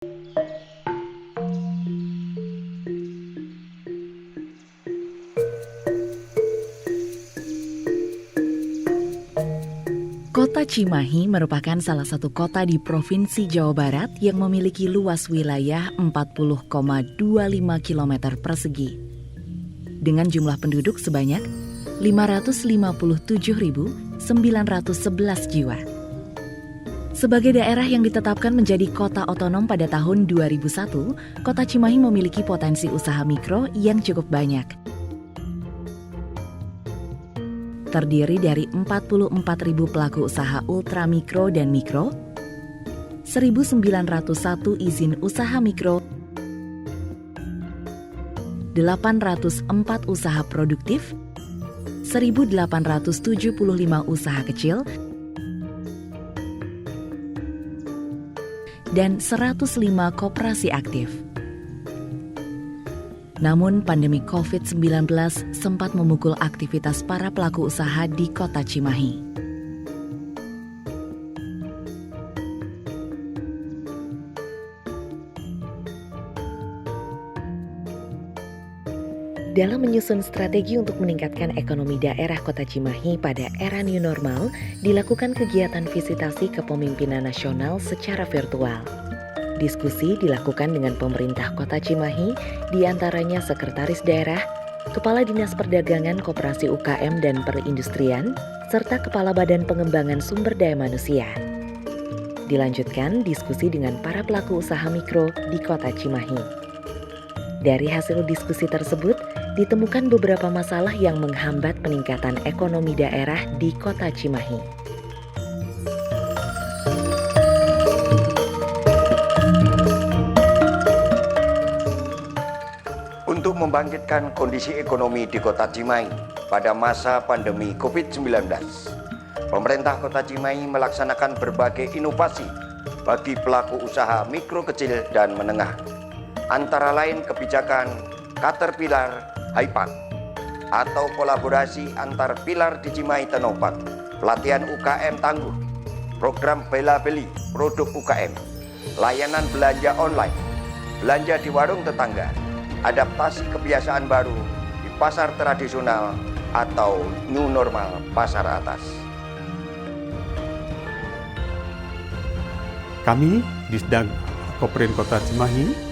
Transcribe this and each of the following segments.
Kota Cimahi merupakan salah satu kota di Provinsi Jawa Barat yang memiliki luas wilayah 40,25 km persegi. Dengan jumlah penduduk sebanyak 557.911 jiwa. Sebagai daerah yang ditetapkan menjadi kota otonom pada tahun 2001, Kota Cimahi memiliki potensi usaha mikro yang cukup banyak. Terdiri dari 44.000 pelaku usaha ultramikro dan mikro, 1.901 izin usaha mikro, 804 usaha produktif, 1.875 usaha kecil, dan 105 koperasi aktif. Namun pandemi COVID-19 sempat memukul aktivitas para pelaku usaha di Kota Cimahi. Dalam menyusun strategi untuk meningkatkan ekonomi daerah Kota Cimahi pada era new normal, dilakukan kegiatan visitasi kepemimpinan nasional secara virtual. Diskusi dilakukan dengan pemerintah Kota Cimahi, diantaranya Sekretaris Daerah, Kepala Dinas Perdagangan, Koperasi UKM dan Perindustrian, serta Kepala Badan Pengembangan Sumber Daya Manusia. Dilanjutkan diskusi dengan para pelaku usaha mikro di Kota Cimahi. Dari hasil diskusi tersebut, ditemukan beberapa masalah yang menghambat peningkatan ekonomi daerah di Kota Cimahi. Untuk membangkitkan kondisi ekonomi di Kota Cimahi pada masa pandemi COVID-19, pemerintah Kota Cimahi melaksanakan berbagai inovasi bagi pelaku usaha mikro, kecil, dan menengah. Antara lain kebijakan Caterpillar Hypak atau kolaborasi antar pilar di Cimahi Tenopak, pelatihan UKM tangguh, program bela-beli produk UKM, layanan belanja online, belanja di warung tetangga, adaptasi kebiasaan baru di pasar tradisional atau new normal pasar atas. Kami di Disdag Koperin Kota Cimahi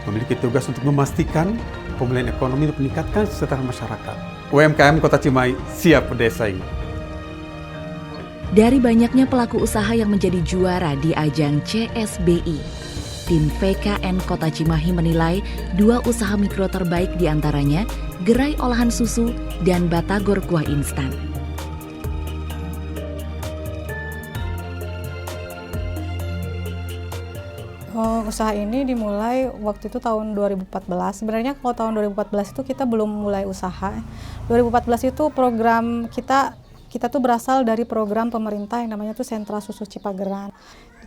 memiliki tugas untuk memastikan pemulihan ekonomi dan meningkatkan kesejahteraan masyarakat. UMKM Kota Cimahi siap bersaing. Dari banyaknya pelaku usaha yang menjadi juara di ajang CSBI, tim VKN Kota Cimahi menilai 2 usaha mikro terbaik diantaranya gerai olahan susu dan batagor kuah instan. Usaha ini dimulai waktu itu tahun 2014. Sebenarnya kalau tahun 2014 itu kita belum mulai usaha. 2014 itu program kita tuh berasal dari program pemerintah yang namanya tuh Sentra Susu Cipageran.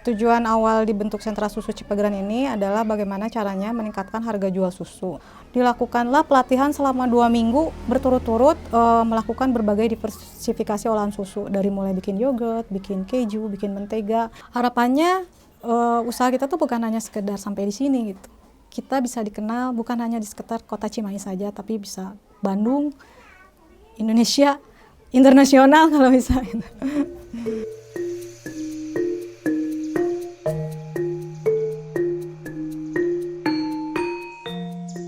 Tujuan awal dibentuk Sentra Susu Cipageran ini adalah bagaimana caranya meningkatkan harga jual susu. Dilakukanlah pelatihan selama 2 minggu berturut-turut melakukan berbagai diversifikasi olahan susu. Dari mulai bikin yogurt, bikin keju, bikin mentega. Harapannya usaha kita tuh bukan hanya sekedar sampai di sini gitu. Kita bisa dikenal bukan hanya di sekitar Kota Cimahi saja, tapi bisa Bandung, Indonesia, internasional kalau bisa.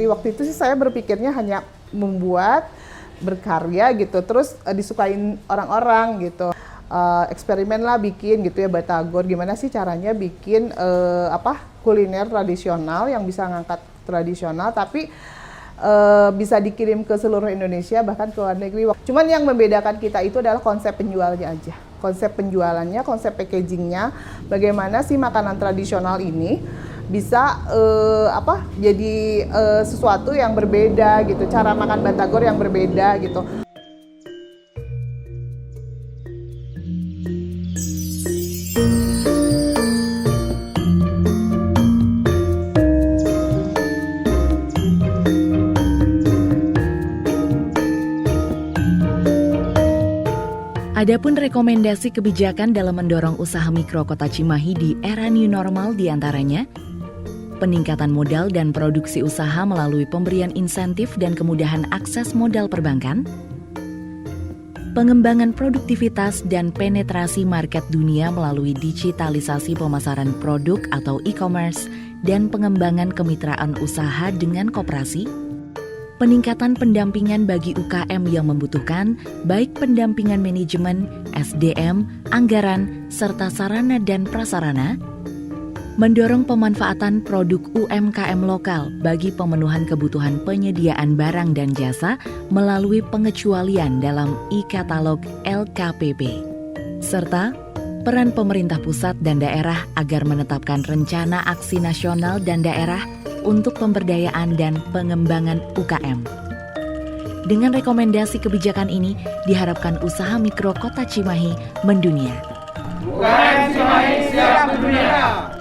Waktu itu sih saya berpikirnya hanya membuat, berkarya gitu, terus disukain orang-orang gitu. Eksperimen lah bikin gitu ya batagor, gimana sih caranya bikin kuliner tradisional yang bisa ngangkat tradisional tapi bisa dikirim ke seluruh Indonesia bahkan ke luar negeri. Cuman yang membedakan kita itu adalah konsep penjualnya aja, konsep penjualannya, konsep packagingnya, bagaimana sih makanan tradisional ini bisa jadi sesuatu yang berbeda gitu, cara makan batagor yang berbeda gitu. Adapun rekomendasi kebijakan dalam mendorong usaha mikro Kota Cimahi di era new normal diantaranya peningkatan modal dan produksi usaha melalui pemberian insentif dan kemudahan akses modal perbankan, pengembangan produktivitas dan penetrasi market dunia melalui digitalisasi pemasaran produk atau e-commerce dan pengembangan kemitraan usaha dengan koperasi, peningkatan pendampingan bagi UKM yang membutuhkan, baik pendampingan manajemen, SDM, anggaran, serta sarana dan prasarana, mendorong pemanfaatan produk UMKM lokal bagi pemenuhan kebutuhan penyediaan barang dan jasa melalui pengecualian dalam e-katalog LKPP, serta peran pemerintah pusat dan daerah agar menetapkan rencana aksi nasional dan daerah untuk pemberdayaan dan pengembangan UKM. Dengan rekomendasi kebijakan ini, diharapkan usaha mikro Kota Cimahi mendunia. UKM Cimahi siap mendunia.